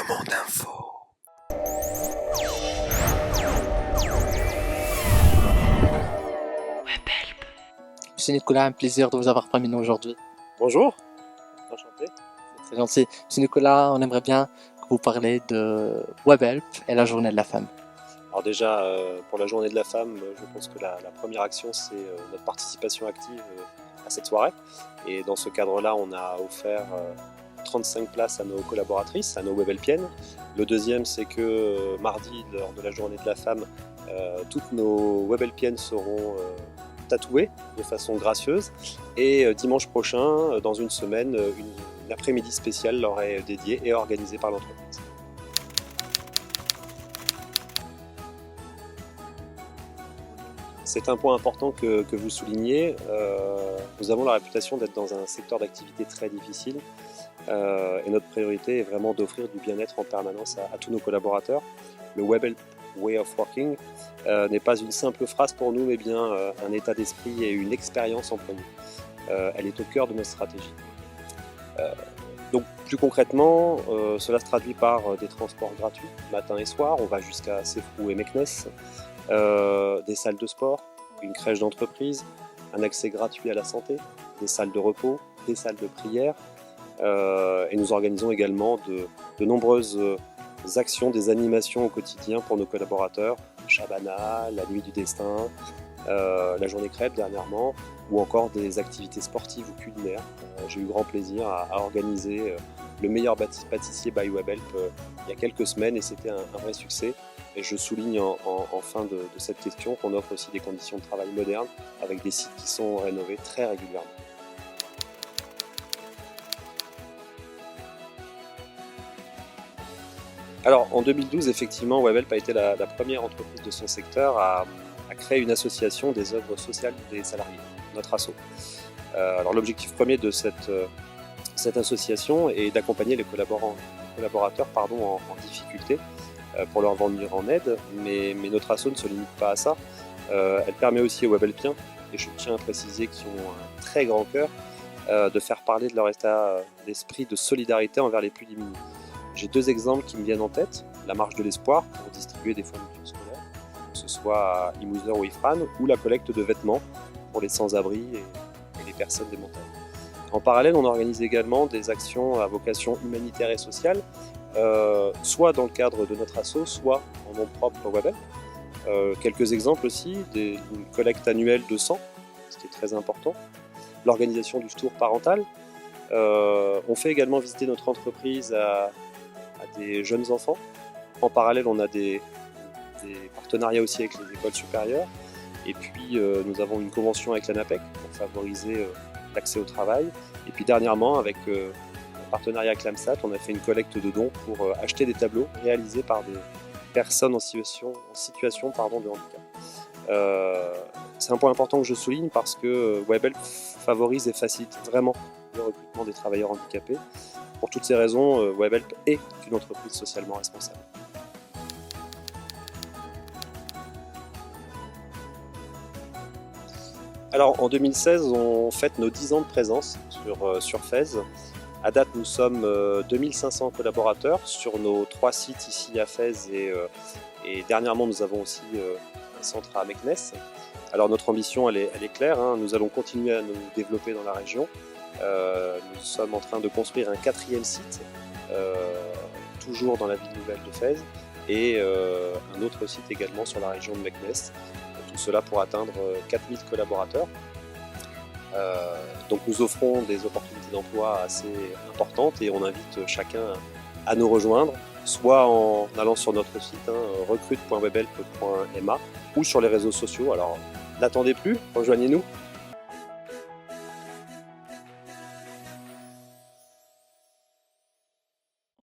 Le Monde Info. Monsieur Nicolas, un plaisir de vous avoir parmi nous aujourd'hui. Bonjour, enchanté. C'est très gentil. Monsieur Nicolas, on aimerait bien que vous parliez de WebHelp et la journée de la femme. Alors déjà, pour la journée de la femme, je pense que la première action, c'est notre participation active à cette soirée. Et dans ce cadre-là, on a offert 35 places à nos collaboratrices, à nos WebHelpiennes. Le deuxième, c'est que mardi, lors de la journée de la femme, toutes nos WebHelpiennes seront tatouées de façon gracieuse. Et dimanche prochain, dans une semaine, une après-midi spéciale leur est dédiée et organisée par l'entreprise. C'est un point important que vous soulignez. Nous avons la réputation d'être dans un secteur d'activité très difficile et notre priorité est vraiment d'offrir du bien-être en permanence à tous nos collaborateurs. Le WebHelp Way of Working n'est pas une simple phrase pour nous, mais bien un état d'esprit et une expérience employée. Elle est au cœur de notre stratégie. Donc plus concrètement, cela se traduit par des transports gratuits, matin et soir. On va jusqu'à Sefrou et Meknès. Des salles de sport, une crèche d'entreprise, un accès gratuit à la santé, des salles de repos, des salles de prière. Et nous organisons également de nombreuses actions, des animations au quotidien pour nos collaborateurs, Shabana, la nuit du destin, la journée crêpe dernièrement, ou encore des activités sportives ou culinaires. J'ai eu grand plaisir à organiser le meilleur pâtissier by WebHelp il y a quelques semaines et c'était un vrai succès. Et je souligne en fin de cette question qu'on offre aussi des conditions de travail modernes avec des sites qui sont rénovés très régulièrement. Alors en 2012, effectivement, WebHelp a été la première entreprise de son secteur à créer une association des œuvres sociales des salariés, notre asso. Alors l'objectif premier de cette association est d'accompagner les collaborateurs en difficulté pour leur venir en aide, mais notre asso ne se limite pas à ça. Elle permet aussi aux WebHelpiens, et je tiens à préciser qu'ils ont un très grand cœur, de faire parler de leur état d'esprit de solidarité envers les plus démunis. J'ai deux exemples qui me viennent en tête. La marche de l'espoir pour distribuer des fournitures scolaires, que ce soit à Imouzer ou Ifran, ou la collecte de vêtements pour les sans-abri et les personnes des montagnes. En parallèle, on organise également des actions à vocation humanitaire et sociale, soit dans le cadre de notre asso, soit en nom propre WebHelp. Quelques exemples aussi, une collecte annuelle de sang, ce qui est très important, l'organisation du tour parental. On fait également visiter notre entreprise à des jeunes enfants. En parallèle, on a des partenariats aussi avec les écoles supérieures. Et puis, nous avons une convention avec l'ANAPEC pour favoriser l'accès au travail. Et puis dernièrement, avec un partenariat avec l'AMSAT, on a fait une collecte de dons pour acheter des tableaux réalisés par des personnes en situation de handicap. C'est un point important que je souligne parce que WebHelp favorise et facilite vraiment le recrutement des travailleurs handicapés. Pour toutes ces raisons, WebHelp est une entreprise socialement responsable. Alors en 2016, on fête nos 10 ans de présence sur Fès. À date, nous sommes 2500 collaborateurs sur nos 3 sites ici à Fès et dernièrement, nous avons aussi un centre à Meknès. Alors notre ambition, elle est claire, hein. Nous allons continuer à nous développer dans la région. Nous sommes en train de construire un 4e site, toujours dans la ville nouvelle de Fès, et un autre site également sur la région de Meknès. Tout cela pour atteindre 4000 collaborateurs. Donc nous offrons des opportunités d'emploi assez importantes et on invite chacun à nous rejoindre, soit en allant sur notre site recrute.webhelp.ma ou sur les réseaux sociaux. Alors n'attendez plus, rejoignez-nous.